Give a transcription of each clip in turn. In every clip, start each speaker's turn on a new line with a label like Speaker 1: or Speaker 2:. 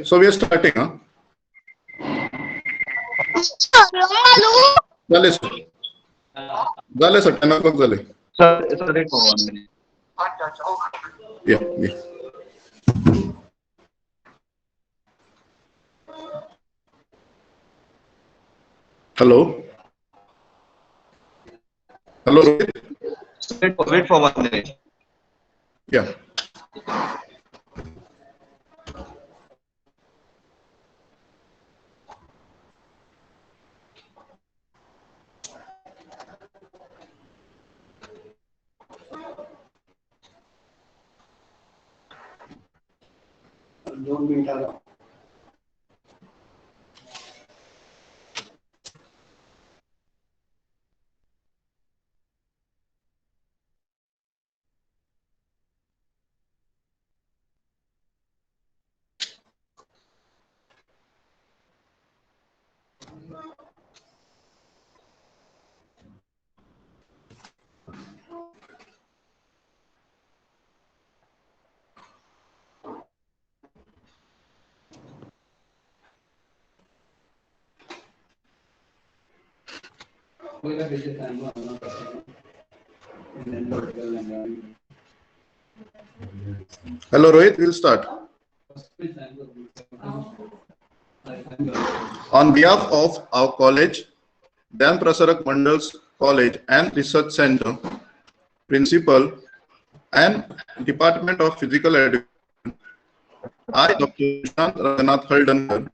Speaker 1: so we are starting. झाले sir 10 o'clock झाले.
Speaker 2: Sir, wait for 1 minute.
Speaker 1: Yeah. Hello.
Speaker 2: Wait for 1 minute.
Speaker 1: Yeah. Hello Rohit, we'll start. On behalf of our college, Dan Prasarak Mandal's College and Research Center, Principal and Department of Physical Education, I, Dr. Sushant Raghunath Haldankar,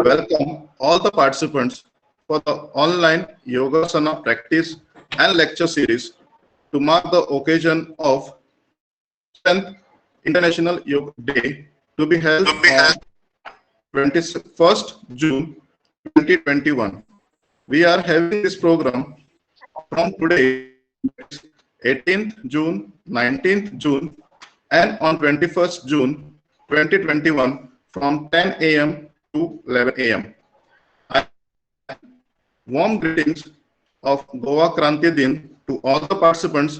Speaker 1: welcome all the participants for the online Yogasana practice and lecture series to mark the occasion of 10th International Yoga Day to be held on 21st June 2021. We are having this program from today, 18th June, 19th June, and on 21st June 2021 from 10 a.m. to 11 a.m. Warm greetings of Goa Kranti Din to all the participants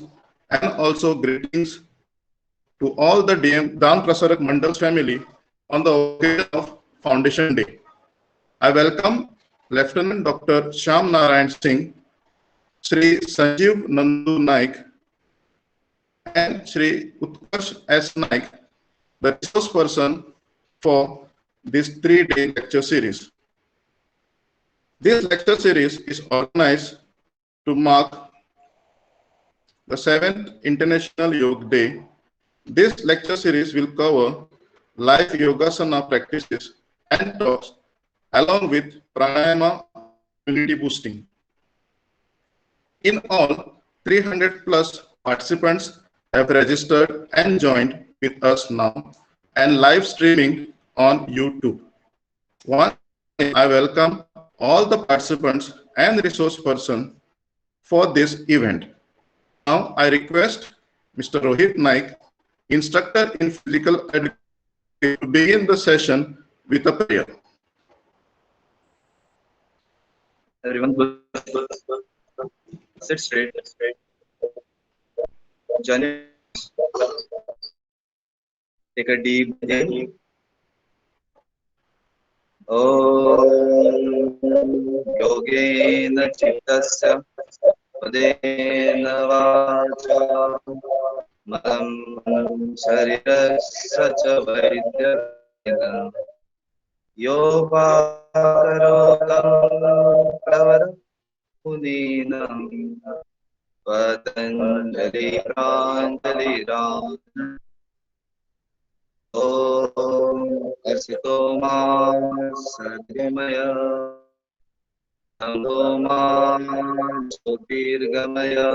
Speaker 1: and also greetings to all the Dan Prasarak Mandal's family on the occasion of Foundation Day. I welcome Lieutenant Dr. Shyam Narayan Singh, Shri Sanjeev Nandu Naik, and Shri Utkarsh S. Naik, the resource person for this 3-day lecture series. This lecture series is organized to mark the 7th International Yoga Day. This lecture series will cover live Yogasana practices and talks along with Pranayama immunity boosting. In all, 300 plus participants have registered and joined with us now and live streaming on YouTube. Once again, I welcome all the participants and resource person for this event. Now I request Mr. Rohit Naik, instructor in physical education, to begin the session with a prayer.
Speaker 2: Everyone, sit straight. Join it. Take a deep inhale. Om Yogena Chittasya Padena Vacha Madam Sharirasya Cha Vaidya Yopakarokam Pravara Puninam Patanjali Pranjali Ram Om Asito Ma Sadhimaya Sangoma Jyotirgamaya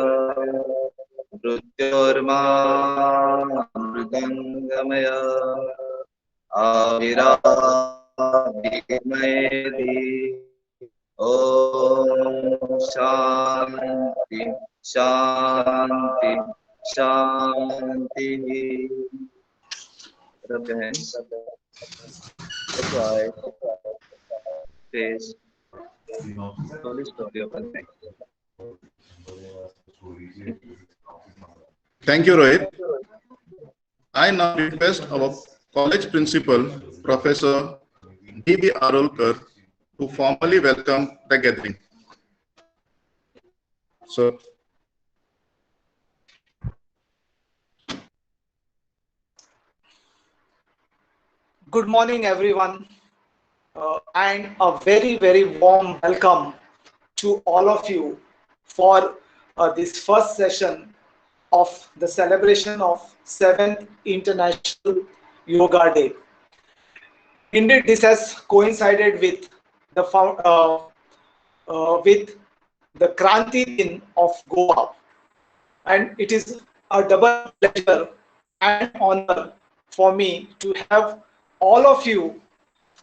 Speaker 2: Mrutyorma Mridangamaya Avira Bhimedi Om Shanti Shanti Shanti. Rub your hands. That's right. Face. Slowly open.
Speaker 1: Thank you, Rohit. I now request our college principal, Professor D.B. Arolkar to formally welcome the gathering. So,
Speaker 3: good morning, everyone, and a very warm welcome to all of you for this first session of the celebration of 7th International Yoga Day. Indeed, this has coincided with the with the Kranti Din of Goa, and it is a double pleasure and honor for me to have all of you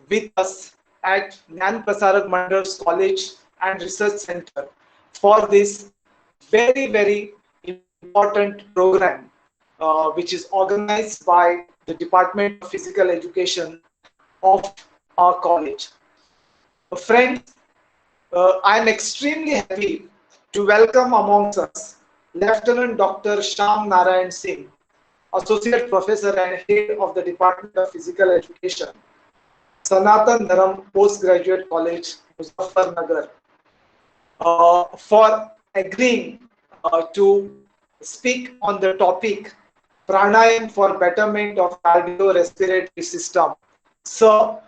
Speaker 3: with us at Gnan Prasarak Mandal's College and Research Center for this very important program, which is organized by the Department of Physical Education of our college. Friends, I am extremely happy to welcome amongst us Lieutenant Dr. Shyam Narayan Singh, Associate Professor and Head of the Department of Physical Education, Sanatan Dharam Postgraduate College, Muzaffarnagar, for agreeing to speak on the topic Pranayam for betterment of cardiorespiratory system. So,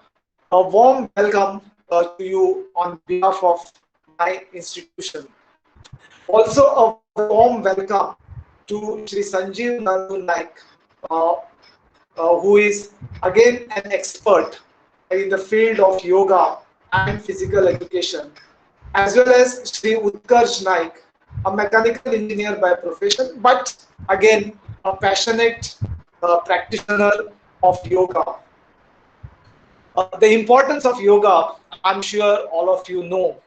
Speaker 3: a warm welcome to you on behalf of my institution. Also, a warm welcome to Shri Sanjeev Nandu Naik, who is again an expert in the field of yoga and physical education, as well as Shri Utkarsh Naik, a mechanical engineer by profession, but again a passionate practitioner of yoga. The importance of yoga, I'm sure all of you know.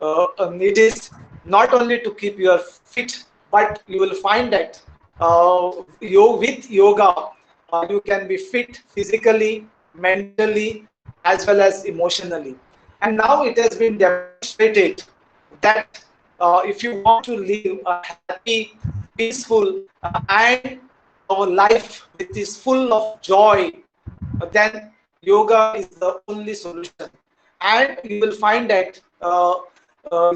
Speaker 3: It is not only to keep you fit, but you will find that with yoga, you can be fit physically, mentally, as well as emotionally. And now it has been demonstrated that if you want to live a happy, peaceful, and our life which is full of joy, then yoga is the only solution. And you will find that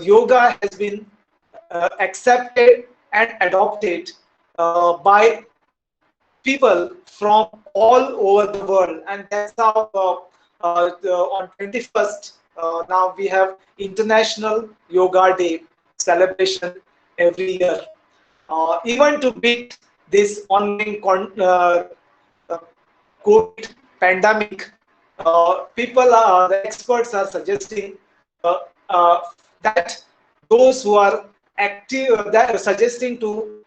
Speaker 3: yoga has been accepted and adopted by people from all over the world, and that's how on 21st now we have International Yoga Day celebration every year. Even to beat this ongoing uh, COVID pandemic, the experts are suggesting uh, uh, that those who are active, that are suggesting to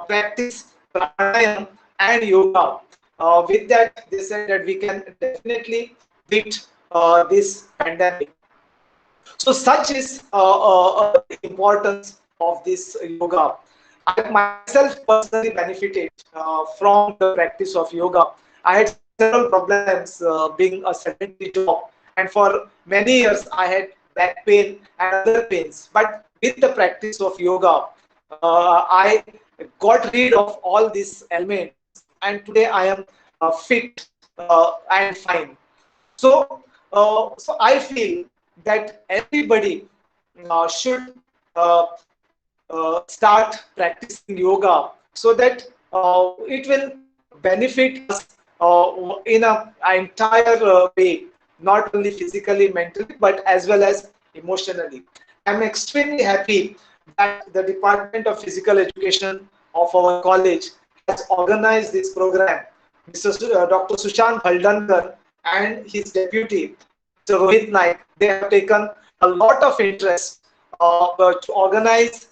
Speaker 3: practice pranayam and yoga. With that, they said that we can definitely beat this pandemic. So such is the importance of this yoga. I myself personally benefited from the practice of yoga. I had several problems being a sedentary job, and for many years I had back pain and other pains. But with the practice of yoga, I got rid of all these ailments, and today I am fit and fine. So I feel that everybody should uh, start practicing yoga so that it will benefit us in a entire way, not only physically, mentally, but as well as emotionally. I'm extremely happy that the Department of Physical Education of our college has organized this program. Dr. Sushant Haldankar and his deputy, Mr. Rohit Naik, they have taken a lot of interest to organize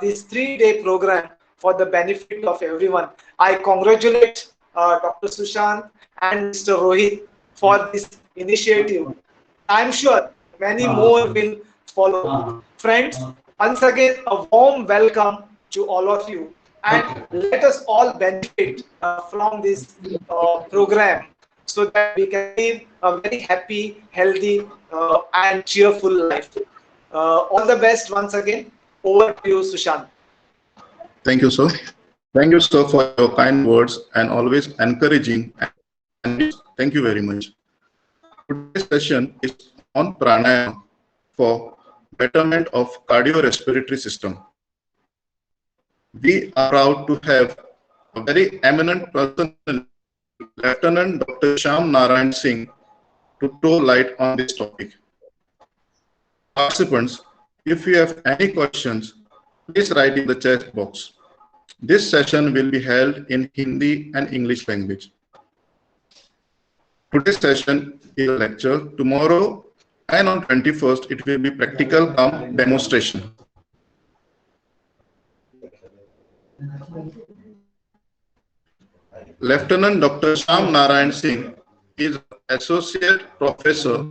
Speaker 3: this 3-day program for the benefit of everyone. I congratulate Dr. Sushant and Mr. Rohit for this initiative. I'm sure many more will follow. Friends, once again, a warm welcome to all of you, and let us all benefit from this program so that we can live a very happy, healthy, and cheerful life. All the best once again. Over to you, Sushant.
Speaker 1: thank you, sir. Thank you, sir, for your kind words and always encouraging. And thank you very much. Today's session is on Pranayam for betterment of cardiorespiratory system. We are proud to have a very eminent person, Lieutenant Dr. Shyam Narayan Singh, to throw light on this topic. Participants, if you have any questions, please write in the chat box. This session will be held in Hindi and English language. Today's session is a lecture. Tomorrow and on 21st, it will be practical demonstration. Lieutenant Dr. Shyam Narayan Singh is Associate Professor,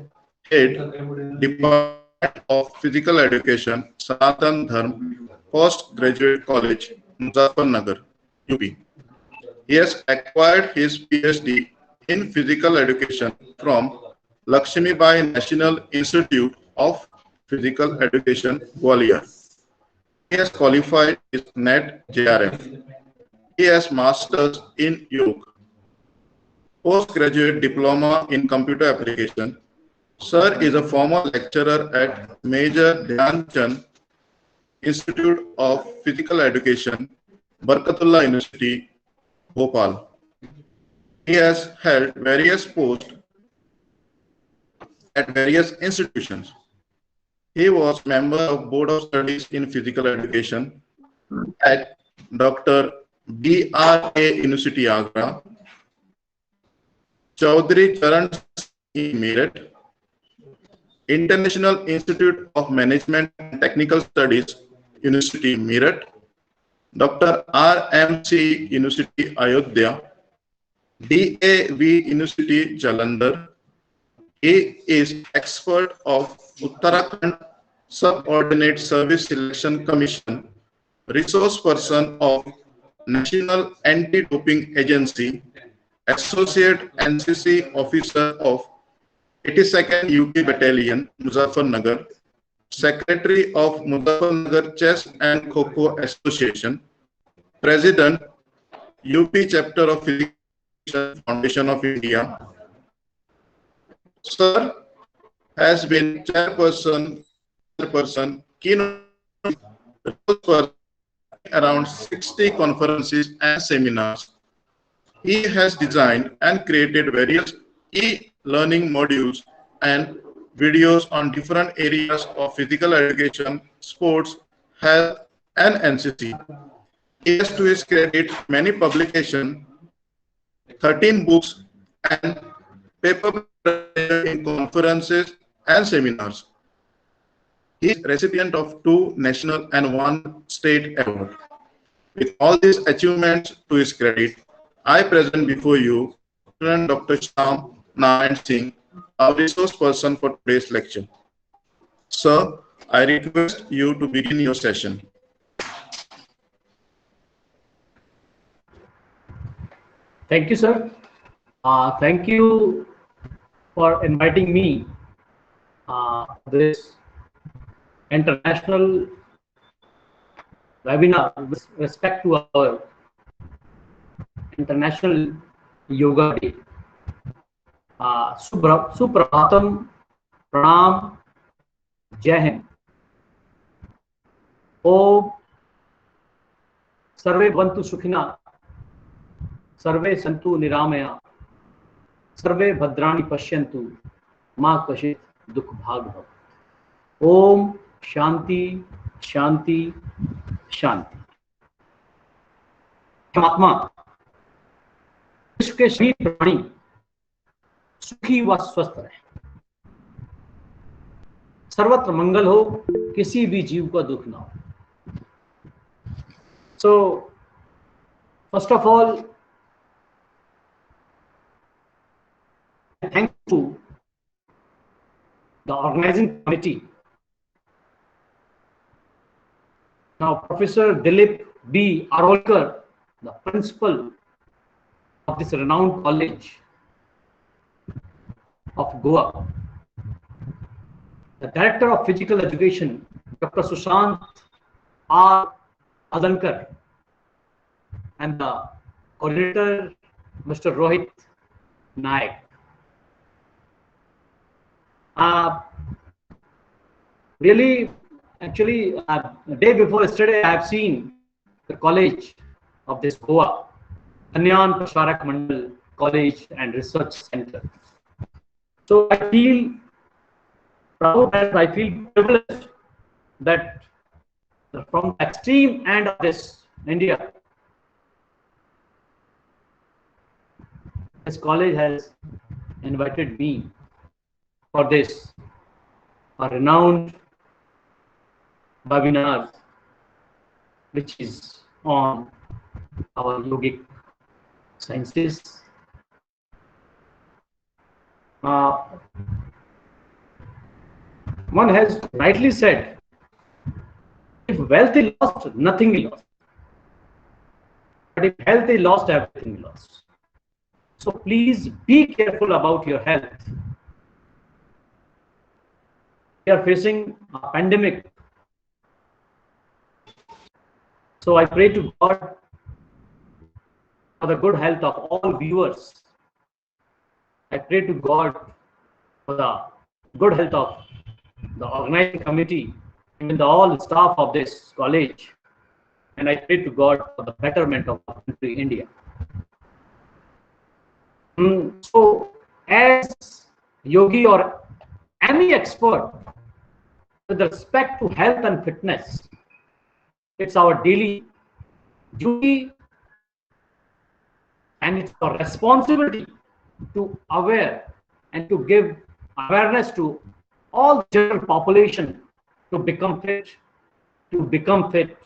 Speaker 1: Head, Department of Physical Education, Sanatan Dharm, Postgraduate College, Muzaffarnagar, UP. He has acquired his PhD in Physical Education from Lakshmibai National Institute of Physical Education, Gwalior. He has qualified his NET JRF. He has Masters in Yoga, Postgraduate Diploma in Computer Application. Sir is a former lecturer at Major Dhyan Chand Institute of Physical Education, Barkatullah University, Bhopal. He has held various posts at various institutions. He was member of Board of Studies in Physical Education at Dr. B.R.A. University, Agra, Chaudhry Charan in Meerut, International Institute of Management and Technical Studies, University, Meerut, Dr. R.M.C. University, Ayodhya, D.A.V. University, Jalandhar. He is expert of Uttarakhand Subordinate Service Selection Commission, resource person of National Anti-Doping Agency, Associate NCC Officer of 82nd UP Battalion, Muzaffarnagar, Secretary of Muzaffarnagar Chess and Kho-Kho Association, President, UP Chapter of Physical Foundation of India. Sir has been chairperson, keynote for around 60 conferences and seminars. He has designed and created various e-learning modules and videos on different areas of physical education, sports, health, and NCC. He has to his credit many publications, 13 books, and paper in conferences and seminars. He is recipient of 2 national and 1 state award. With all these achievements to his credit, I present before you Dr. Shyam Narayan Singh, our resource person for today's lecture. Sir, I request you to begin your session.
Speaker 4: Thank you, sir. Thank you for inviting me this international webinar with respect to our International Yoga Day. Suprabhatam, Pranam, Jai Hind. Om Sarve Bhavantu Sukhina, Sarve Santu Niramaya, Sarve Bhadrani Pashyantu, Ma Kashit Dukh Bhag Bhav. Om Shanti, Shanti, Shanti. परमात्मा विश्व के सभी प्राणी सुखी व स्वस्थ रहे, सर्वत्र मंगल हो, किसी भी जीव को दुख ना हो. So, first of all, thank you the organizing committee. Now, Professor Dilip B. Arolkar, the principal of this renowned college of Goa, the Director of Physical Education, Dr. Sushant R. Adankar, and the Coordinator, Mr. Rohit Naik. Uh, really, actually, the day before yesterday, I have seen the college of this Goa, Pranayam Mandal College and Research Center. So I feel proud and I feel privileged that from the extreme end of this India, this college has invited me for this, a renowned webinar which is on our yogic sciences. One has rightly said, if wealth is lost, nothing is lost. But if health is lost, everything is lost. So please be careful about your health. We are facing a pandemic. So I pray to God for the good health of all viewers. I pray to God for the good health of the organizing committee, even the all staff of this college. And I pray to God for the betterment of our country, India. So, as yogi or any expert with respect to health and fitness, it's our daily duty and it's our responsibility to aware and to give awareness to all the general population to become fit,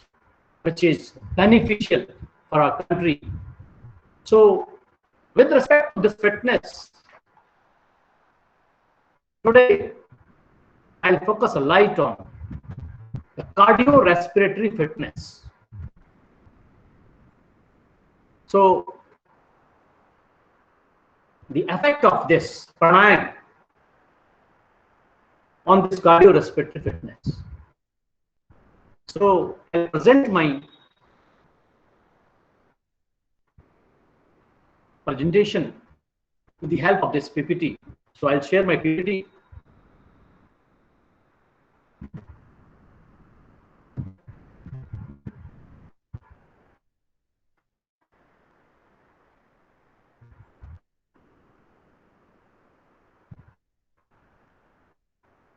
Speaker 4: which is beneficial for our country. So, with respect to this fitness, today I'll focus a light on the cardiorespiratory fitness. So, the effect of this pranayam on this cardiorespiratory fitness. So, I'll present my presentation with the help of this PPT. So, I'll share my PPT.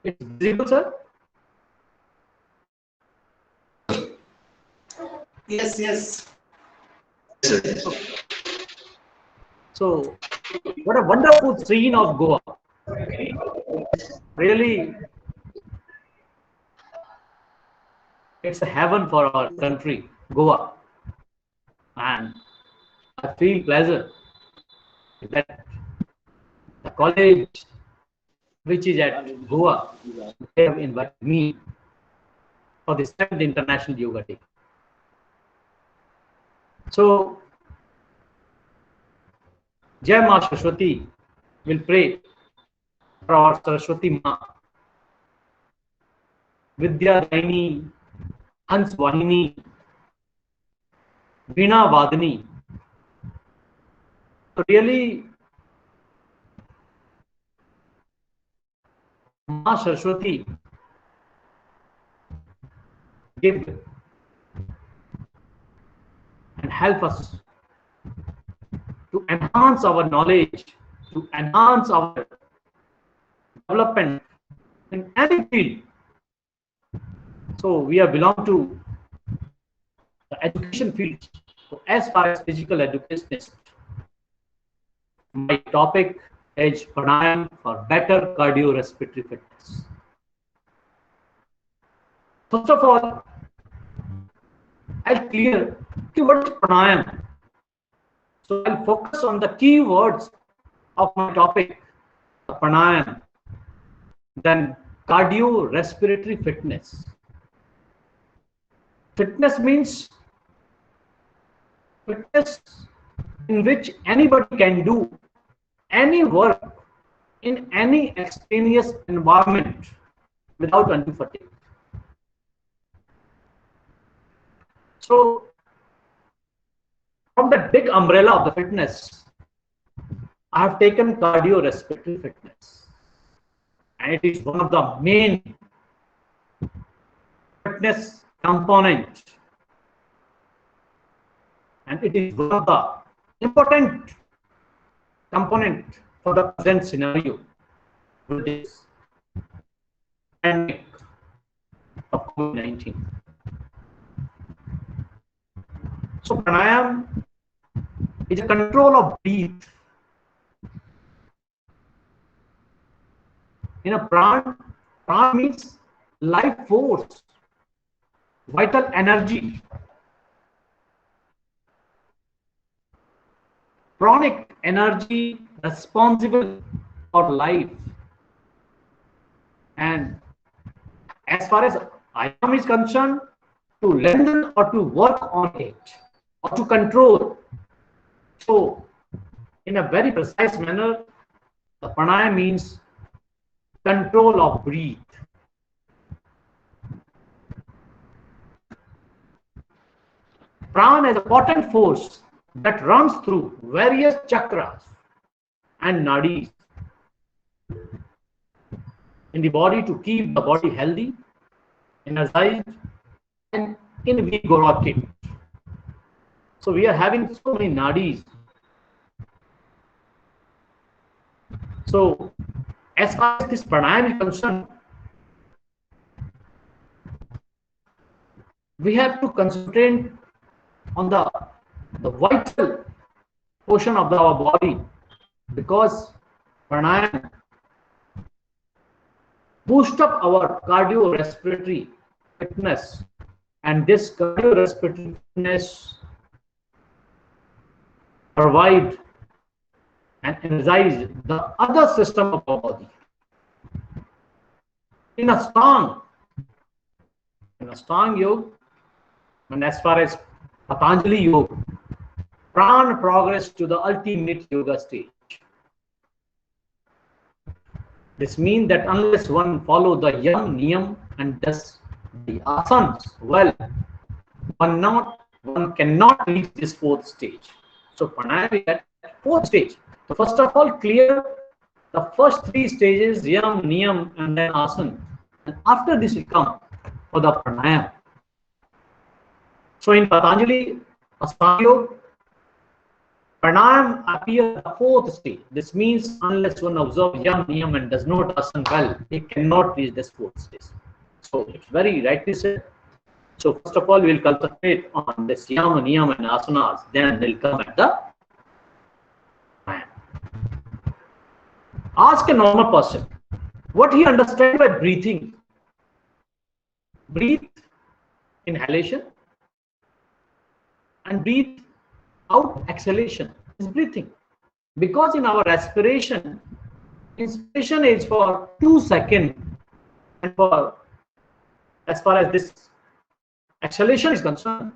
Speaker 4: It's visible, sir?
Speaker 3: Yes, yes.
Speaker 4: So, what a wonderful scene of Goa. Really, it's a heaven for our country, Goa. And I feel pleasure that the college which is at Goa, they have invited me for the 7th International Yoga Day. So, Jai Ma Saraswati will pray for our Saraswati Ma, Vidya Daini, Hans Vahini, Veena Vadini. So, really, Ma Saraswati give and help us to enhance our knowledge, to enhance our development in any field. So we are belong to the education field. So as far as physical education is, my topic is pranayam for better cardiorespiratory fitness. First of all, I'll clear what is pranayam. So I'll focus on the key words of my topic, the pranayam, then cardiorespiratory fitness. Fitness means fitness in which anybody can do any work in any extraneous environment without undue fatigue. So, from the big umbrella of the fitness, I have taken cardiorespiratory fitness. and it is one of the main fitness component, and it is one of the important component for the present scenario with this pandemic of COVID-19. So pranayam is a control of breath. In a pran means life force, vital energy, pranic energy responsible for life. And as far as ayam is concerned, to lengthen or to work on it or to control. So in a very precise manner, the pranayam means control of breath. Prana is a potent force that runs through various chakras and nadis in the body to keep the body healthy, energized, and invigorated. So we are having so many nadis. So as far as this pranayam is concerned, we have to concentrate on the vital portion of our body, because pranayam boost up our cardiorespiratory fitness, and this cardiorespiratory fitness provide and energize the other system of our body. In a strong yoga, and as far as Patanjali yoga, prana progress to the ultimate yoga stage. This means that unless one follow the yam, niyam, and does the asanas well, one cannot reach this fourth stage. So pranayam is at fourth stage. So first of all, clear the first three stages, yam, niyam, and then asana. And after this we come for the pranayam. So in Patanjali Ashtanga Yoga, pranayam appears at the fourth stage. This means unless one observes yam, niyam, and does not asana well, he cannot reach this fourth stage. So it's very rightly said. So first of all, we will concentrate on this yam, niyam, and asanas. Then they'll come at the pranayam. Ask a normal person what he understands by breathing. Breathe inhalation and breathe out exhalation is breathing, because in our respiration, inspiration is for 2 seconds, and for as far as this exhalation is concerned,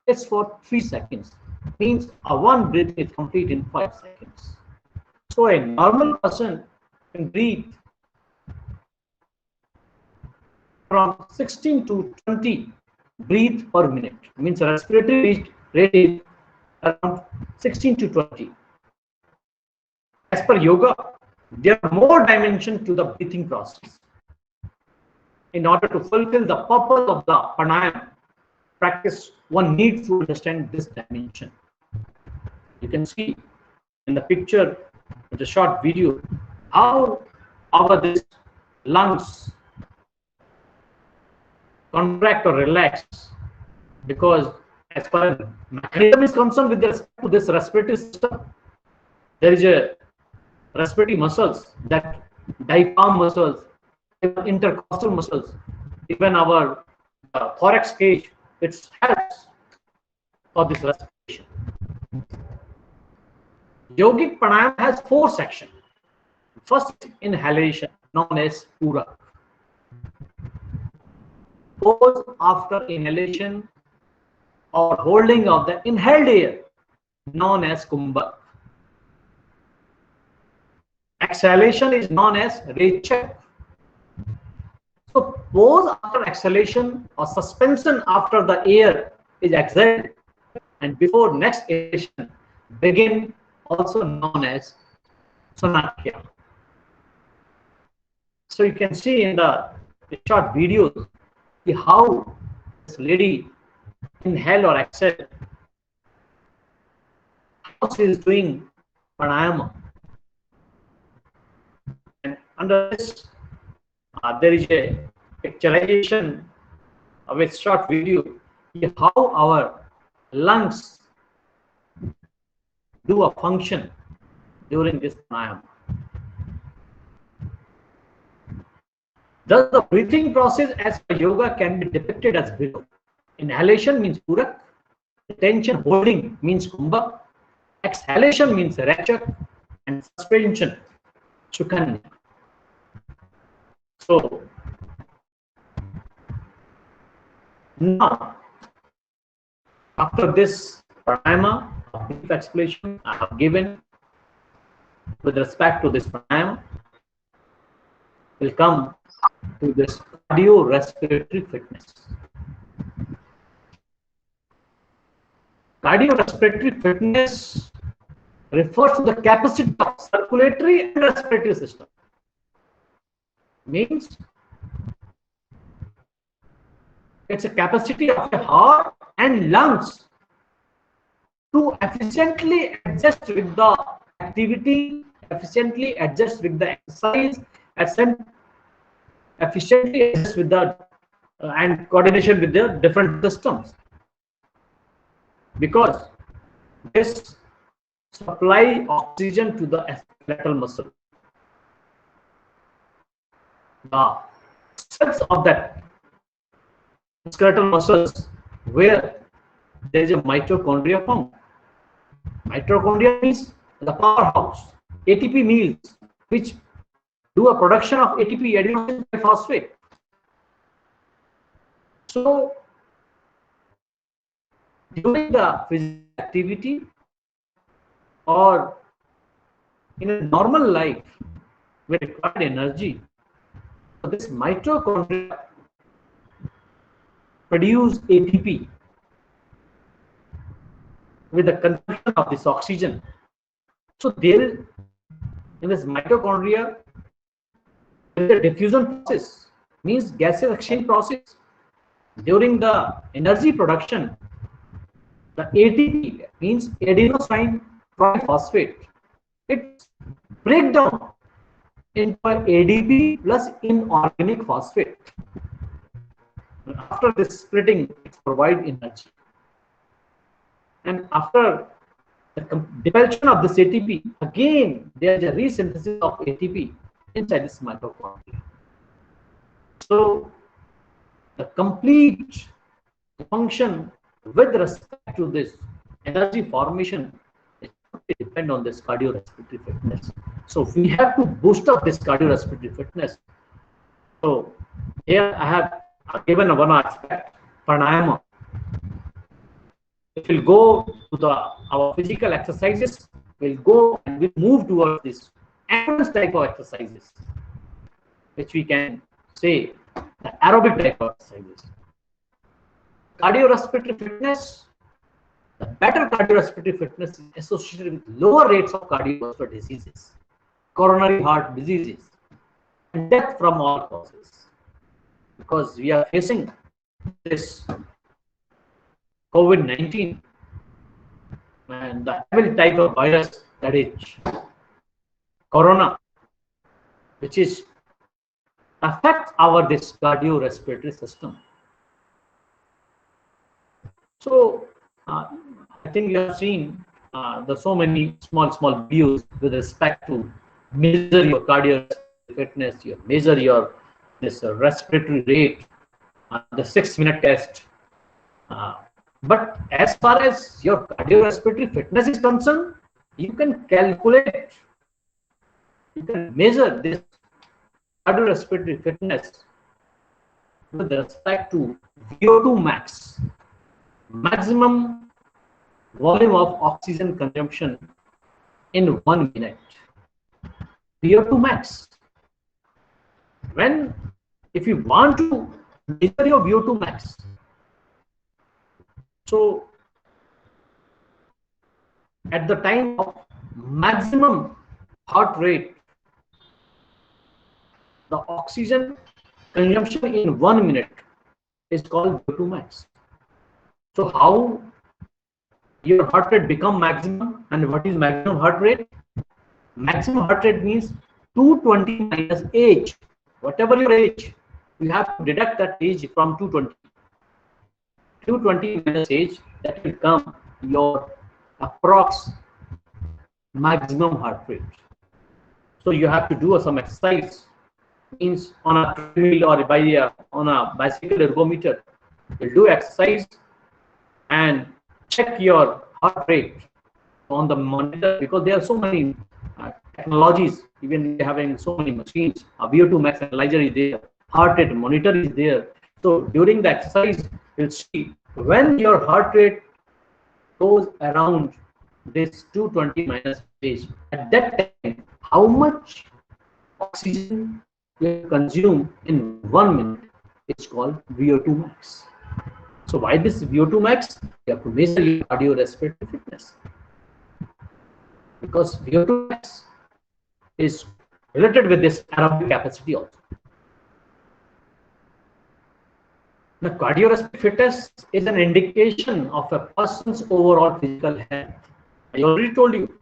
Speaker 4: it's for 3 seconds. Means a one breathing is complete in 5 seconds. So a normal person can breathe from 16 to 20 breath per minute. Means respiratory rate is around 16 to 20. As per yoga, there are more dimensions to the breathing process. In order to fulfill the purpose of the pranayam practice, one needs to understand this dimension. You can see in the picture, with a short video, how our this lungs contract or relax, because as far as mechanism is concerned with respect to this respiratory system, there is a respiratory muscles, that diaphragm muscles, intercostal muscles, even our thorax cage, it helps for this respiration. Yogic pranayam has 4 sections. First, inhalation, known as purak. Pause after inhalation or holding of the inhaled air, known as kumbhak. Exhalation is known as rechak. So pause after exhalation or suspension after the air is exhaled, and before next inhalation begin, also known as sanakya. So you can see in the short videos how this lady inhale or exhale, how she is doing pranayama. And under this, there is a picturization with short video how our lungs do a function during this pranayama. Thus, the breathing process as per yoga can be depicted as below. Inhalation means purak, retention holding means kumbha, exhalation means rachak, and suspension chukanya. So now, after this pranayama, a brief explanation I have given with respect to this pranayama, will come to this cardiorespiratory fitness. Cardiorespiratory fitness refers to the capacity of circulatory and respiratory system. Means it's a capacity of the heart and lungs to efficiently adjust with the activity, efficiently adjust with the exercise, efficiently adjust with the and coordination with the different systems. Because this supply oxygen to the skeletal muscle. The cells of that skeletal muscles where there is a mitochondria found. Mitochondria means the powerhouse. ATP meals which do a production of ATP, adenosine triphosphate. So during the physical activity or in a normal life, we require energy. So this mitochondria produce ATP with the consumption of this oxygen. So there, in this mitochondria, there is a diffusion process, means gaseous exchange process. During the energy production, the ATP means adenosine triphosphate. It breaks down into ADP plus inorganic phosphate. After this splitting, it provides energy. And after the depletion of this ATP, again there is a resynthesis of ATP inside this mitochondria. So the complete function with respect to this energy formation depend on this cardiorespiratory fitness. So we have to boost up this cardiorespiratory fitness. So here I have given one aspect, pranayama. If we'll go to our physical exercises, we'll go and we'll move towards this endurance type of exercises, which we can say the aerobic type of exercises. Cardiorespiratory fitness, the better cardiorespiratory fitness is associated with lower rates of cardiovascular diseases, coronary heart diseases, and death from all causes. Because we are facing this COVID-19 and the evil type of virus, that is corona, which is affects our this cardiorespiratory system. So I think you have seen there's so many small videos with respect to measure your cardiorespiratory fitness, you measure your this respiratory rate, the 6-minute test. But as far as your cardiorespiratory fitness is concerned, you can calculate, you can measure this cardiorespiratory fitness with respect to VO2 max, maximum volume of oxygen consumption in 1 minute. VO2 max. If you want to measure your VO2 max, so at the time of maximum heart rate, the oxygen consumption in 1 minute is called VO2 max. So how your heart rate become maximum, and what is maximum heart rate? Maximum heart rate means 220 minus age. Whatever your age, you have to deduct that age from 220. 220 minus age, that will come your approx maximum heart rate. So you have to do some exercise, means on a treadmill or on a bicycle ergometer. You do exercise and check your heart rate on the monitor, because there are so many technologies. Even having so many machines, a VO2 max analyzer is there, heart rate monitor is there. So during the exercise, you'll see when your heart rate goes around this 220 minus age, at that time how much oxygen you consume in 1 minute is called VO2 max. So why this VO2 max? You have to measure your cardiorespiratory fitness, because VO2 max is related with this aerobic capacity also. The cardiorespiratory fitness is an indication of a person's overall physical health. I already told you.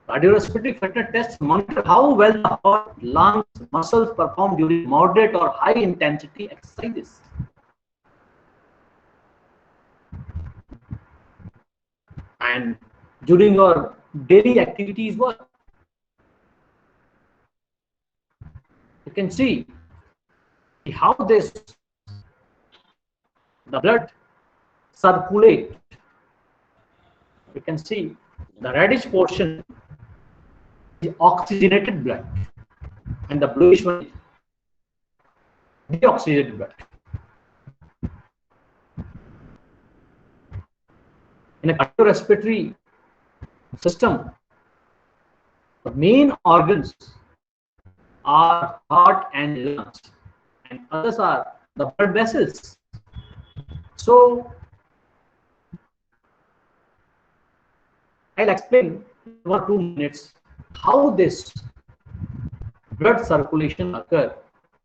Speaker 4: Cardiorespiratory fitness tests monitor how well the heart, lungs, muscles perform during moderate or high intensity exercises. And during your daily activities work, you can see how the blood circulate. You can see the reddish portion is oxygenated blood, and the bluish one is deoxygenated blood. In a cardiorespiratory system, the main organs are heart and lungs, and others are the blood vessels. So I'll explain in 1 or 2 minutes how this blood circulation occurs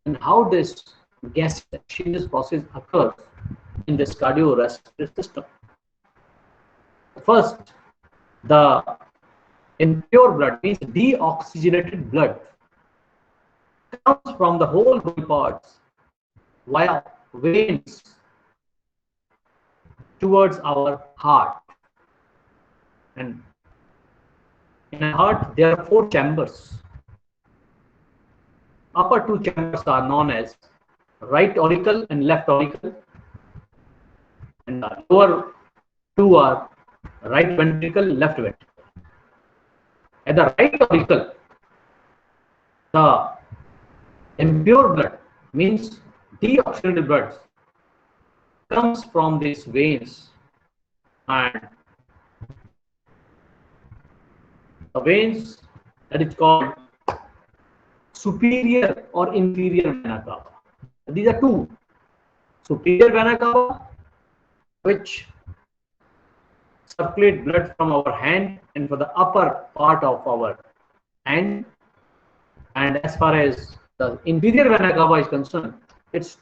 Speaker 4: and how this gas exchange process occurs in this cardiorespiratory system. First, the impure blood, means deoxygenated blood, comes from the whole body parts via veins towards our heart. And in a heart, there are 4 chambers. Upper 2 chambers are known as right auricle and left auricle, and the lower 2 are right ventricle, left ventricle. At the right auricle, the impure blood, means deoxygenated blood, comes from these veins, and the veins that is called superior or inferior vena cava. These are 2. Superior vena cava, which circulate blood from our hand and for the upper part of our hand, and as far as the inferior vena cava is concerned, it's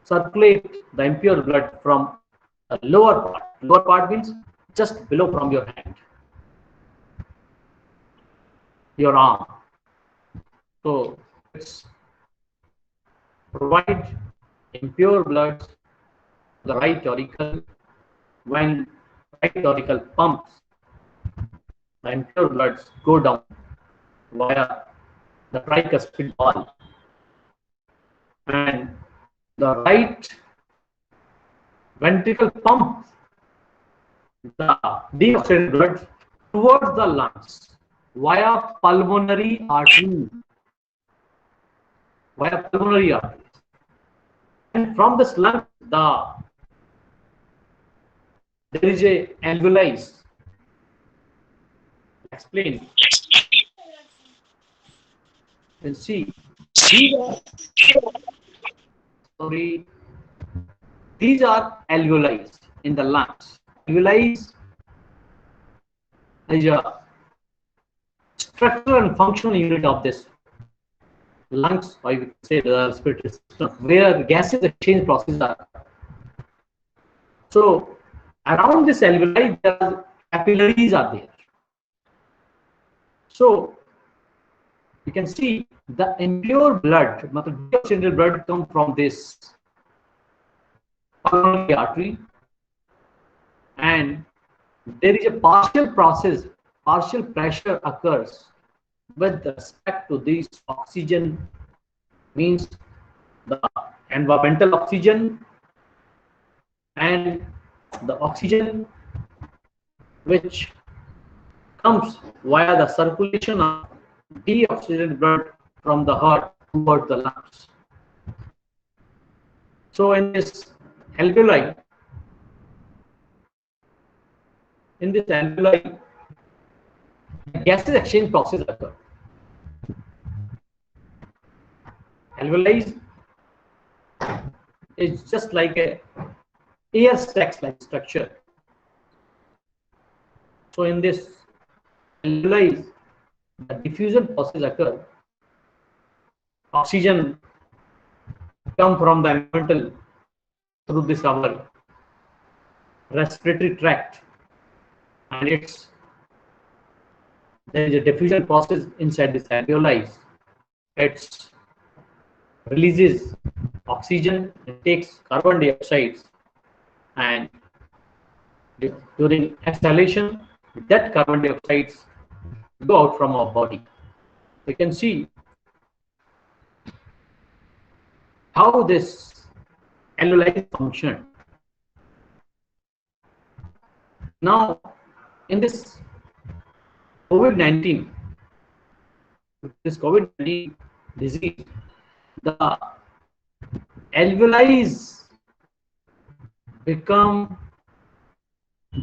Speaker 4: circulate the impure blood from the lower part. Lower part means just below from your hand, your arm. So it's provide impure blood to the right auricle. When right auricle pumps, the impure bloods go down via the tricuspid wall, and the right ventricle pumps the deoxygenated blood towards the lungs via pulmonary artery. And from this lung, there is a alveoli. Explain. And see, these are alveoli in the lungs. Alveoli is a structural and functional unit of this lungs, or you can say the respiratory system, where gases exchange processes are. So around this alveoli, there are capillaries are there. So you can see the impure blood, deoxygenated blood, come from this pulmonary artery, and there is a partial process, partial pressure occurs with respect to this oxygen, means the environmental oxygen and the oxygen which comes via the circulation of deoxygenated blood from the heart toward the lungs. So in this alveoli, the gases exchange process occurs. Alveoli is just like a air stacks like structure. So in this alveoli, the diffusion process occurs. Oxygen come from the environmental through this our respiratory tract, and there is a diffusion process inside this alveoli. It releases oxygen, it takes carbon dioxide, and during exhalation, that carbon dioxide go out from our body. You can see how this alveoli function. Now, in this COVID-19 disease, the alveoli become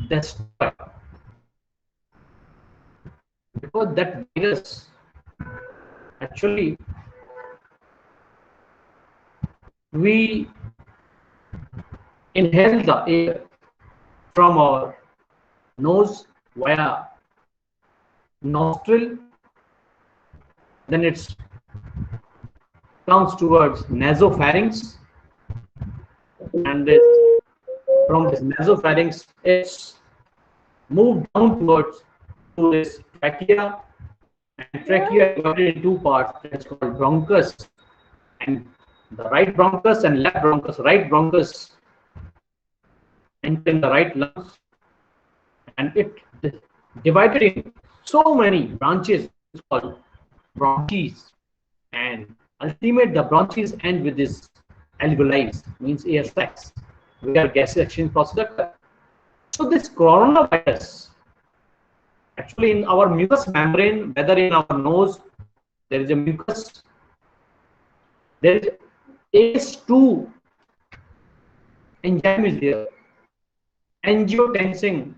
Speaker 4: destroyed because that virus actually we inhale the air from our nose via nostril, then it comes towards nasopharynx, and from this nasopharynx it's moved down towards to this trachea, and trachea is divided in two parts. It's called bronchus, and the right bronchus and left bronchus. Right bronchus enter in the right lungs, and it divided in so many branches. It's called bronchies, and ultimate the bronchies end with this alveoli, means air sacs, where gas exchange process occurs. So this coronavirus, actually in our mucous membrane, whether in our nose, there is a mucus, there is ACE2 enzyme is there, angiotensin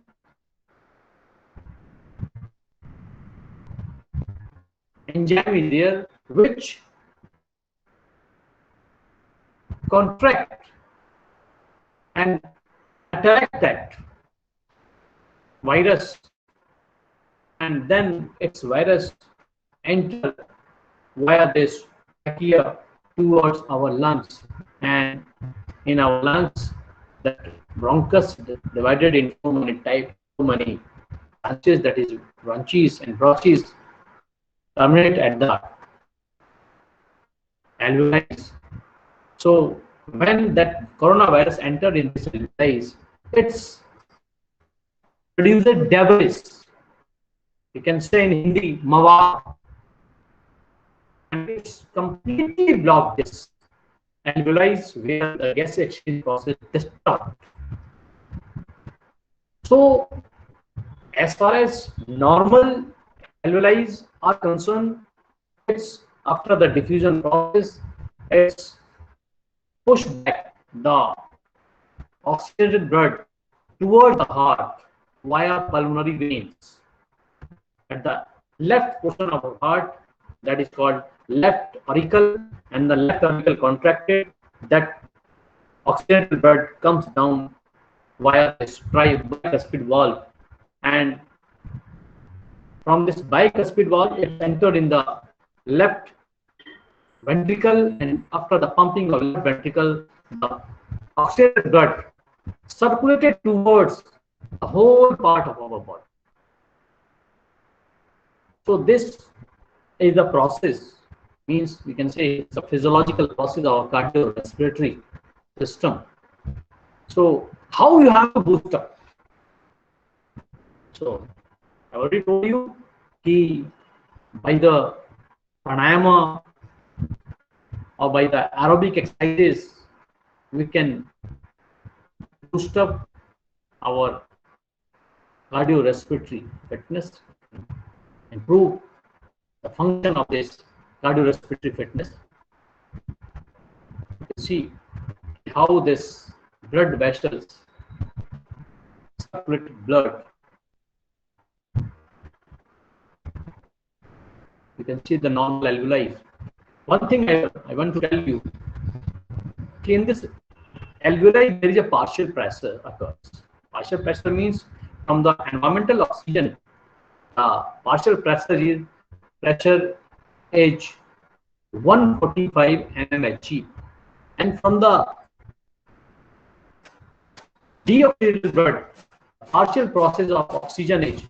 Speaker 4: enzyme is there, which contract and attack that virus, and then its virus enter via this trachea towards our lungs, and in our lungs that bronchus divided in so many types, so many branches, that is bronchies, and bronchies terminate at the alveoli. So when that coronavirus entered in this alveoli, it's produces devilish, you can say in Hindi, mawar, and it's completely blocked this alveoli where the gas exchange process is stopped. So as far as normal alveoli are concerned, it's after the diffusion process, it's push back the oxygenated blood toward the heart via pulmonary veins. At the left portion of the heart, that is called left auricle, and the left auricle contracted, that oxygenated blood comes down via this bicuspid valve, and from this bicuspid valve it entered in the left ventricle, and after the pumping of left ventricle, the oxygenated blood circulated towards the whole part of our body. So this is the process, means we can say it's a physiological process of our cardiorespiratory system. So how you have to boost up? So I already told you, by the pranayama or by the aerobic exercises, we can boost up our cardiorespiratory fitness, improve the function of this cardiorespiratory fitness. You see how this blood vessels circulate blood. You can see the normal alveoli. One thing I want to tell you, in this alveoli there is a partial pressure occurs. Partial pressure means from the environmental oxygen, partial pressure is 145 mmHg, and from the deoxygenated blood, partial process of oxygen is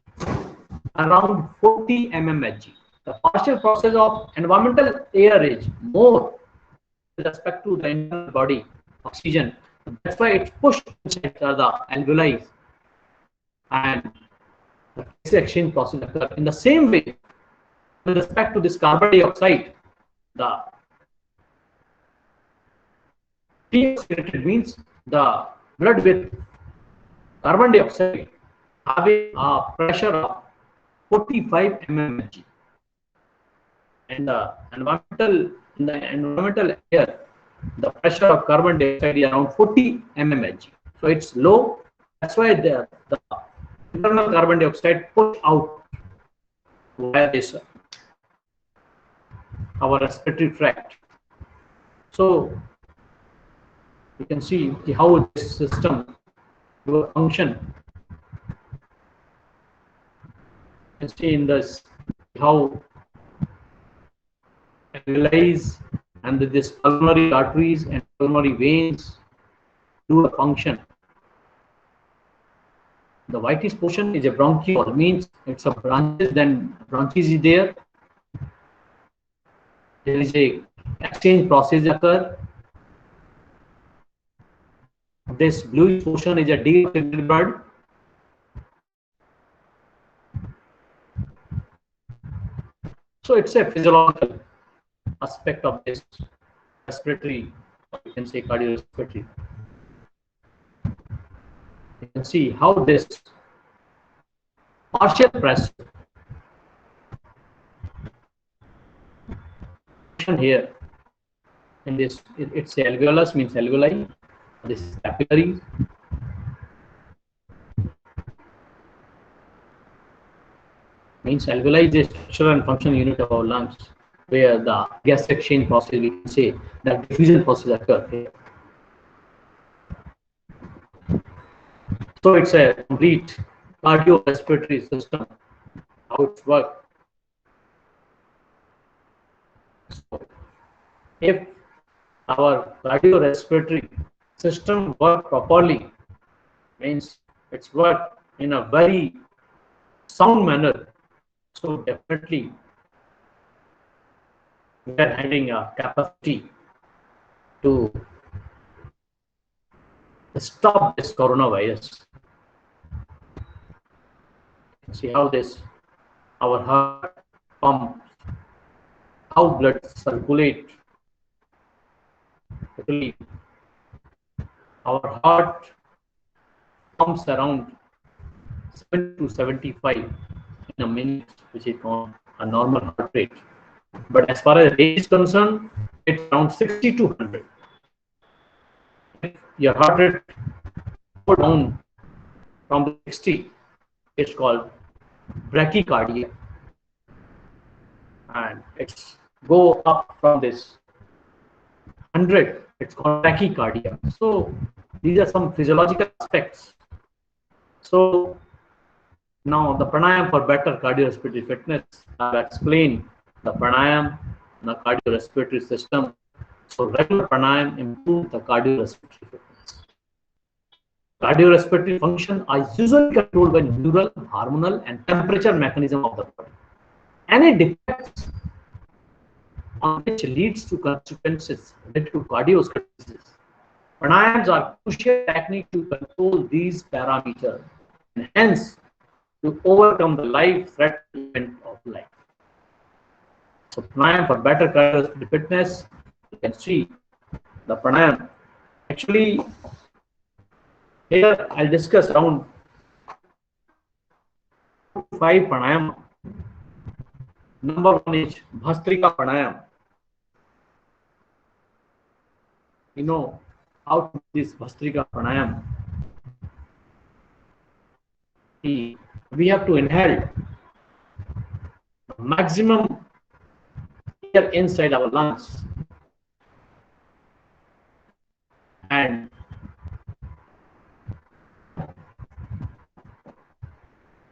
Speaker 4: around 40 mmHg. The partial process of environmental air is more with respect to the internal body oxygen. That's why it's pushed inside the alveoli, and the gas exchange process occurs. In the same way, with respect to this carbon dioxide, the deoxygenated means the blood with carbon dioxide having a pressure of 45 mmHg, and the environmental air, the pressure of carbon dioxide is around 40 mmHg. So it's low. That's why the internal carbon dioxide pushed out via this our respiratory tract. So you can see how this system will function. You can see in this how alveoli and this pulmonary arteries and pulmonary veins do a function. The whitish portion is a bronchiole, means it's a branches, then branches is there. There is a exchange process occur. This bluish portion is a deoxygenated blood. So it's a physiological aspect of this respiratory, or you can say cardiorespiratory. You can see how this partial pressure here in this, it's alveolus means alveoli. This is capillary. Means alveoli is a structural and functional unit of our lungs, where the gas exchange process, we can say that diffusion process occurs here. So it's a complete cardiorespiratory system, how it works. So if our cardiorespiratory system works properly, means it's work in a very sound manner, so definitely we are having a capacity to stop this coronavirus. See how this, our heart pumps, how blood circulate. Actually, our heart pumps around 70 to 75 in a minute, which is called a normal heart rate. But as far as age is concerned, it's around 60 to 100. If your heart rate go down from 60, it's called brachycardia, and it's go up from this 100, it's called tachycardia. So these are some physiological aspects. So now the pranayam for better cardiorespiratory fitness. I've explained the pranayam the cardiorespiratory system. So regular pranayam improves the cardiorespiratory fitness. Cardiorespiratory function are usually controlled by neural, hormonal, and temperature mechanism of the body. Any defects on which leads to consequences related to cardiovascular disease. Pranayams are crucial technique to control these parameters and hence to overcome the life-threatening event of life. So pranayam for better cardiovascular fitness, you can see the pranayam. Actually, here I'll discuss around 5 pranayam. Number 1 is Bhastrika pranayam. You know how to do this Bhastrika pranayam. We have to inhale maximum air inside our lungs, and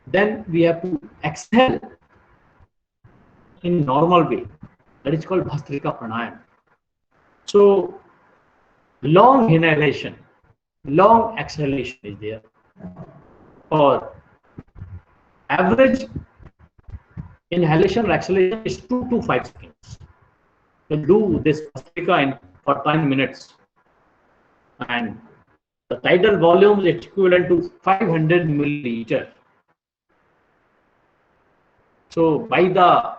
Speaker 4: then we have to exhale in normal way. That is called Bhastrika pranayam. So long inhalation, long exhalation is there. Or average inhalation or exhalation is 2 to 5 seconds. So do this Bhastrika for 10 minutes. And the tidal volume is equivalent to 500 milliliter. So by the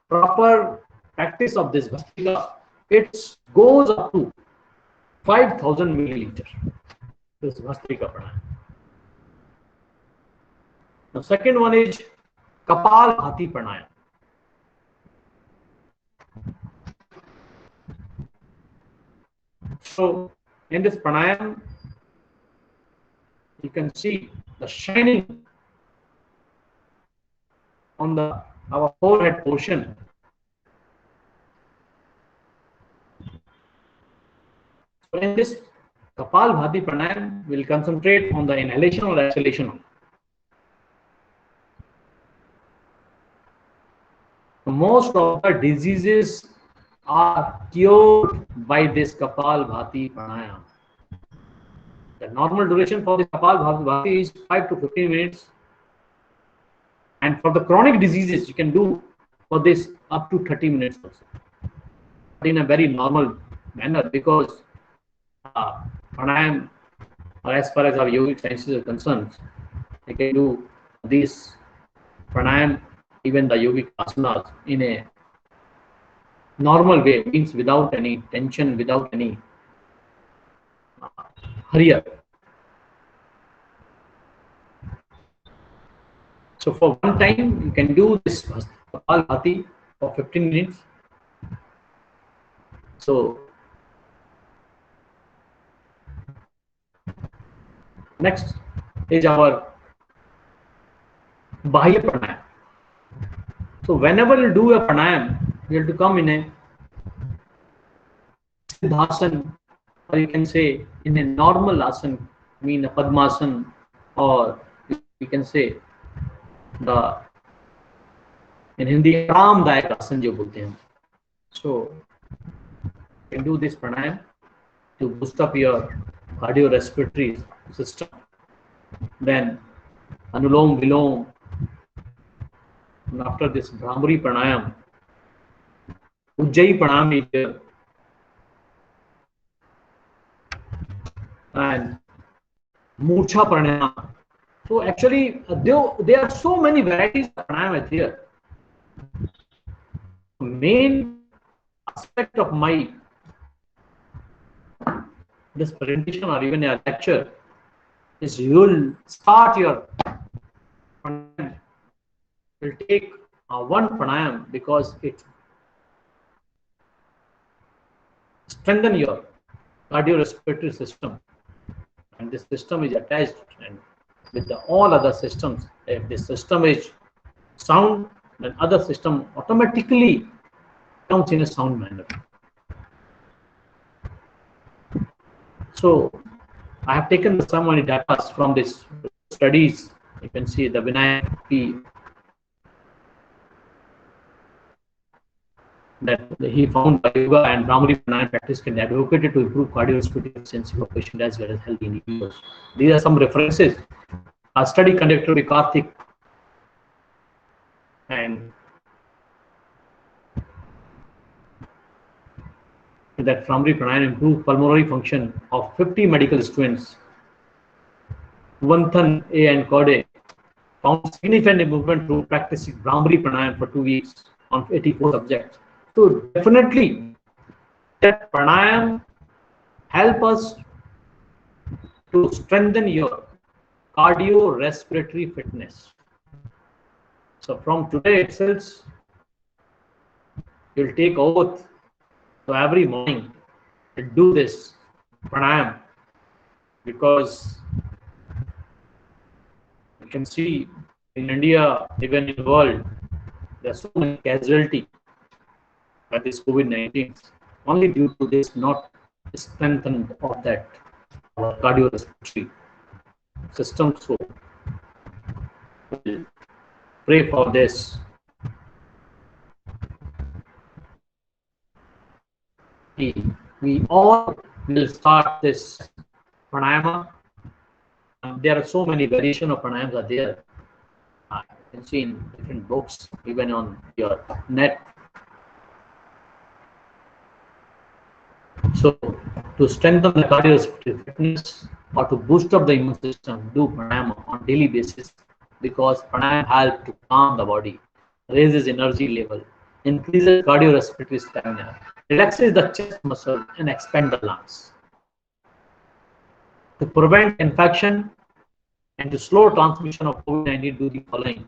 Speaker 4: proper practice of this Bhastrika, it goes up to 5,000 milliliter. This Bhastrika pranayam. The second one is Kapalbhati pranayam. So in this pranayam, you can see the shining on our forehead portion. So in this Kapalbhati pranayam, we'll concentrate on the inhalation or exhalation. Most of the diseases are cured by this Kapalbhati pranayam. The normal duration for this Kapalbhati is 5 to 15 minutes. And for the chronic diseases, you can do for this up to 30 minutes also. But in a very normal manner, because pranayam, or as far as our yogic sciences are concerned, you can do this pranayam, even the yogic asanas, in a normal way, means without any tension, without any hurry up. So for one time, you can do this Kapalbhati for 15 minutes. So next is our Bahya pranayam. So whenever you do a pranayam, you have to come in a Siddhasana, or you can say in a normal asana, I mean a Padmasana, or you can say the in Hindi Aramdayak asana jo bolte hain. So you can do this pranayam to boost up your cardiorespiratory system. Then Anulom Vilom, and after this Brahmari pranayam, Ujjayi pranayam is there. And Murcha pranayam. So actually, there are so many varieties of pranayam here. Main aspect of my this presentation or even a lecture is you will start your pranayam. You will take one pranayam because it strengthens your cardiorespiratory system, and this system is attached and with all other systems. If this system is sound, then other system automatically comes in a sound manner. So I have taken some many data from this studies. You can see the Vinayak P. that he found that yoga and Brahmari Pranayam practice can be advocated to improve cardiorespiratory efficiency of patient as well as healthy individuals. These are some references. A study conducted by Karthik and that Brahmari Pranayam improved pulmonary function of 50 medical students. Vanthan A and Kode found significant improvement through practicing Brahmari Pranayam for 2 weeks on 84 subjects. So definitely that Pranayam help us to strengthen your cardiorespiratory fitness. So from today itself, you'll take oath. So every morning, do this Pranayam, because you can see in India, even in the world, there are so many casualties by this COVID-19 only due to this not strengthened of that cardiorespiratory system. So we'll pray for this. We all will start this pranayama. There are so many variations of pranayams are there. You can see in different books, even on your net. So to strengthen the cardiorespiratory fitness or to boost up the immune system, do pranayama on daily basis, because pranayama helps to calm the body, raises energy level, increases cardiorespiratory stamina, relaxes the chest muscle and expand the lungs. To prevent infection and to slow transmission of COVID-19, do the following.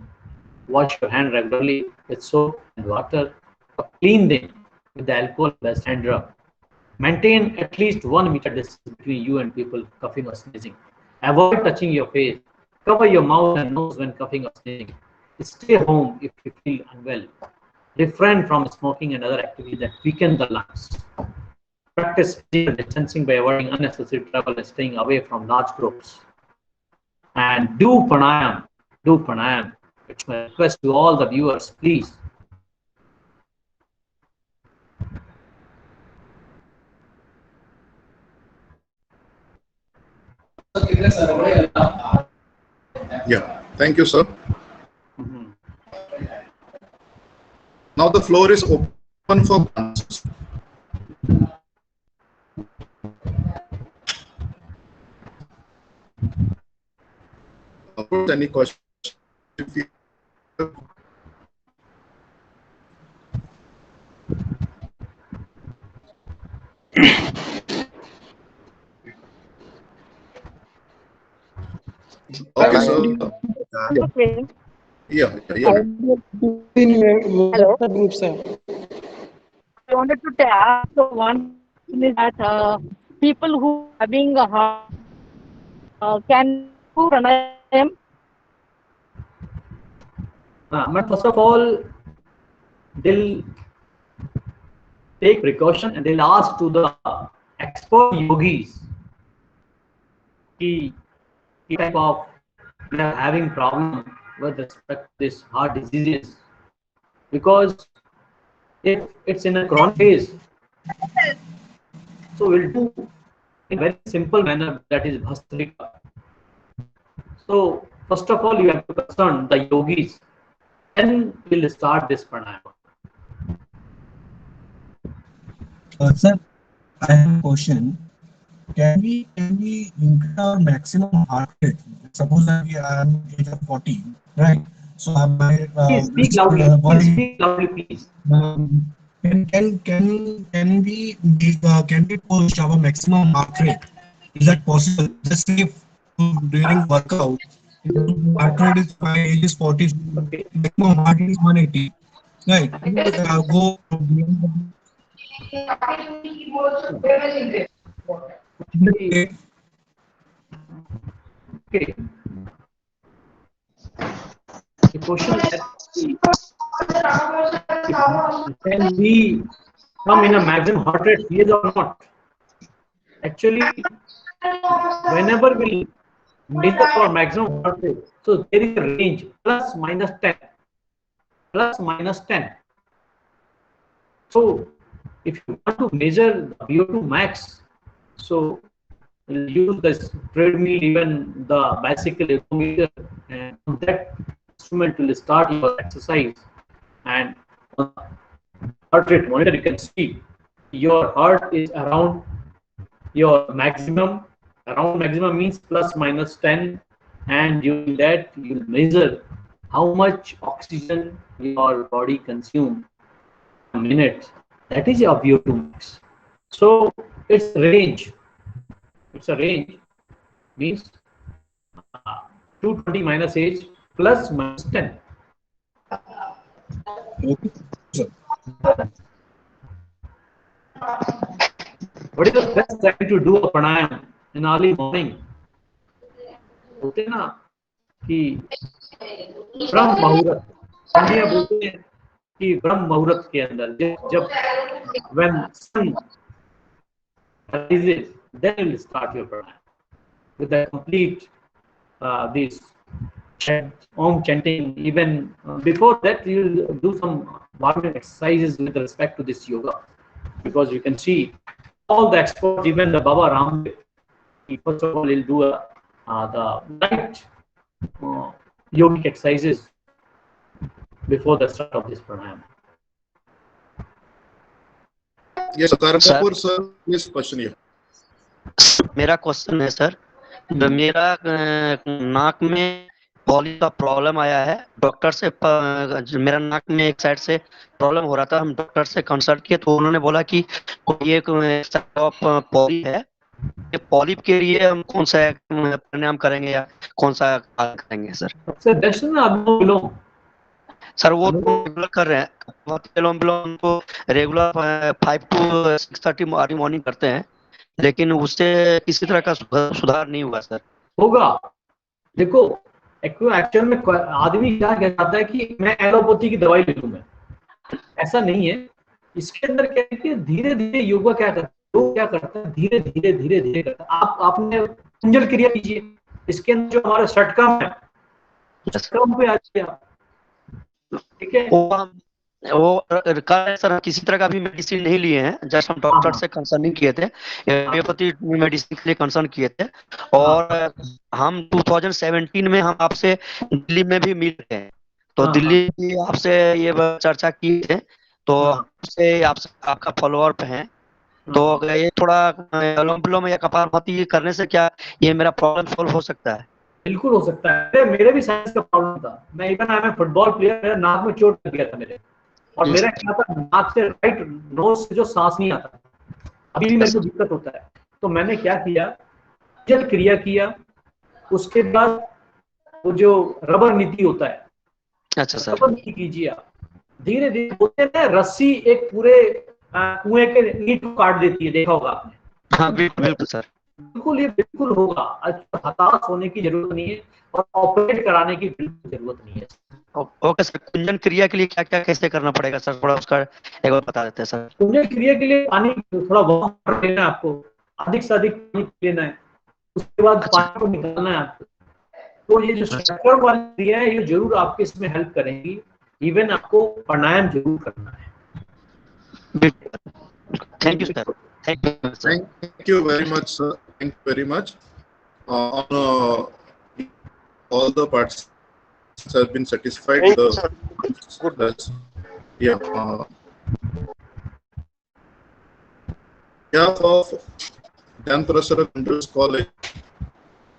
Speaker 4: Wash your hand regularly with soap and water, or clean them with the alcohol-based hand rub. Maintain at least 1 meter distance between you and people coughing or sneezing. Avoid touching your face. Cover your mouth and nose when coughing or sneezing. Stay home if you feel unwell. Refrain from smoking and other activities that weaken the lungs. Practice physical distancing by avoiding unnecessary travel and staying away from large groups. And do pranayam. Do pranayam. It's my request to all the viewers, please.
Speaker 1: Yeah, thank you, sir. Now the floor is open for answers. Any question? Okay, sir.
Speaker 5: Okay.
Speaker 1: Yeah.
Speaker 5: Hello. I wanted to ask one question is that people who are having a heart can do pranayam.
Speaker 4: But first of all, they'll take precaution and they'll ask to the expert yogis what type of they are having problem with respect to this heart diseases, because if it's in a chronic phase, so we'll do in a very simple manner, that is Bhastrika. So first of all, you have to concern the yogis, then we'll start this pranayama.
Speaker 6: Sir, I have a question. Can we increase our maximum heart rate? Suppose that I am age of 40, right? So my
Speaker 4: Please speak loudly. Speak loudly, please.
Speaker 6: Can we push our maximum heart rate? Is that possible? Just say during workout, heart rate is my age is 40,
Speaker 4: Okay.
Speaker 6: maximum heart rate is 180, right? Go.
Speaker 4: Okay. The question is that can we come in a maximum heart rate, yes or not? Actually, whenever we measure our maximum heart rate, so there is a range plus minus 10. Plus minus 10. So if you want to measure the VO2 max, so we'll use this treadmill, even the bicycle ergometer, and on that instrument will start your exercise. And on the heart rate monitor, you can see your heart is around your maximum. Around maximum means plus minus 10, and during that you'll measure how much oxygen your body consumes a minute. That is your VO2 max. So it's range. It's a range, means 220 minus age plus minus 10.
Speaker 6: Okay, sir.
Speaker 4: What is the best time to do a pranayam? In early morning. होते ना कि ब्रह्म मुहूर्त, India बोलते हैं कि ब्रह्म मुहूर्त के अंदर जब when sun rises, then you will start your pranayam with the complete this Om chanting. Even before that, you will do some warming exercises with respect to this yoga, because you can see all the experts, even the Baba Ramdev, first of all, he'll do the light yogic exercises before the start of this pranayam.
Speaker 1: Yes, Kapoor sir, please question you.
Speaker 7: मेरा question है sir, मेरा नाक में poly का problem आया है। Doctor से मेरा नाक में एक साइड से प्रॉब्लम हो रहा था, हम डॉक्टर से कंसल्ट किए तो उन्होंने बोला कि कोई एक पॉली है, ये पॉलिप के लिए हम कौन सा प्राणायाम करेंगे या कौन सा करेंगे सर?
Speaker 4: सबसे बेस्ट ना अनुलोम।
Speaker 7: सर वो रेगुलर कर रहे हैं, अनुलोम विलोम तो रेगुलर 5 to 6:30 अर्ली मॉर्निंग करते हैं, लेकिन उससे किसी तरह का सुधार नहीं हुआ सर।
Speaker 4: होगा, देखो एक्चुअल में आदमी क्या कहता है कि मैं एलोपैथी की दवाई ले लूं, मैं ऐसा नहीं है। इसके अंदर क्या है कि धीरे धीरे योगा क्या करता है, योग क्या करता है, धीरे धीरे धीरे धीरे करता है। आपने कुंजल क्रिया कीजिए, इसके अंदर जो हमारा षटकम है, षटकम पे आ जाइए आप, ठीक है।
Speaker 7: वो सर किसी तरह का भी मेडिसिन नहीं लिए हैं, जस्ट हम डॉक्टर से कंसर्निंग किए थे, एलोपैथी मेडिसिन के लिए कंसर्न किए थे। और हम 2017 में हम आपसे दिल्ली में भी मिले थे, तो दिल्ली भी आपसे ये चर्चा किए थे, तो आपसे आपका फॉलोअप है। तो ये थोड़ा अनुलोम विलोम या कपालभाति करने से क्या ये मेरा प्रॉब्लम सॉल्व हो सकता है?
Speaker 4: बिल्कुल हो सकता है। मेरे भी साइंस का प्रॉब्लम था, मैं even I am football player, मेरा नाक में चोट लग गया था मेरे, और मेरा क्या था, नाक से राइट नोज से जो सांस नहीं आता, अभी भी मेरे को दिक्कत होता है। तो मैंने क्या किया, जल क्रिया किया, उसके बाद वो जो रबर नीति होता है,
Speaker 7: अच्छा सर,
Speaker 4: रबर नीति कीजिए आप, धीरे धीरे होते हैं। रस्सी एक पूरे कुएं के ईंट को काट देती है, देखा होगा आपने।
Speaker 7: हाँ बिल्कुल सर,
Speaker 4: बिल्कुल, ये बिल्कुल होगा। हताश होने की जरूरत नहीं है और ऑपरेट कराने की बिल्कुल जरूरत नहीं है।
Speaker 7: ओके सर, कुंजन क्रिया के लिए क्या क्या कैसे करना पड़ेगा सर, थोड़ा उसका एक बार बता देते हैं सर।
Speaker 4: कुंजन क्रिया के लिए पानी थोड़ा वाटर लेना है आपको, अधिक से अधिक पानी लेना है, उसके बाद पानी को निकालना है आपको। तो ये जो षटकम वाली क्रिया है, ये जरूर आपके इसमें हेल्प करेंगी। इवन आपको प्राणायाम जरूर करना है।
Speaker 7: Thank you sir, thank you sir,
Speaker 1: thank you very much sir, thank you very much. All the parts have been satisfied. Yeah. Behalf of Dan Prasara Controls College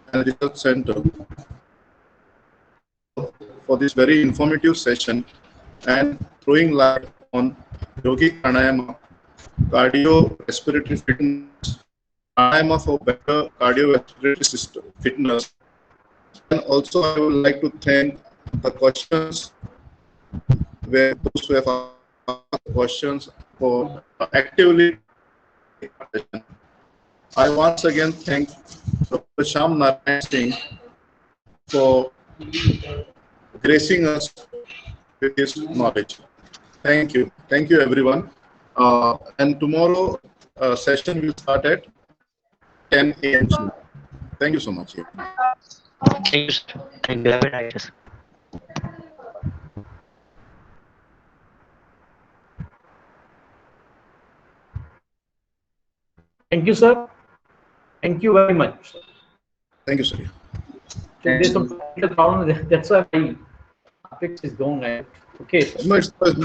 Speaker 1: and Research Center for this very informative session and throwing light on yogic pranayama, cardiorespiratory fitness, pranayama for better cardiorespiratory system fitness. And also I would like to thank the questions where those who have asked questions for actively. I once again thank Dr. Shyam Narayan Singh for gracing us with his knowledge. Thank you everyone. And tomorrow session will start at 10 a.m. Thank you so much.
Speaker 7: Thank you sir, thank you, have a nice day.
Speaker 4: Thank you, sir. Thank you very much.
Speaker 1: Thank you, sir.
Speaker 4: So there's some technical problem. That's why my pitch is going. Okay.
Speaker 1: No, it's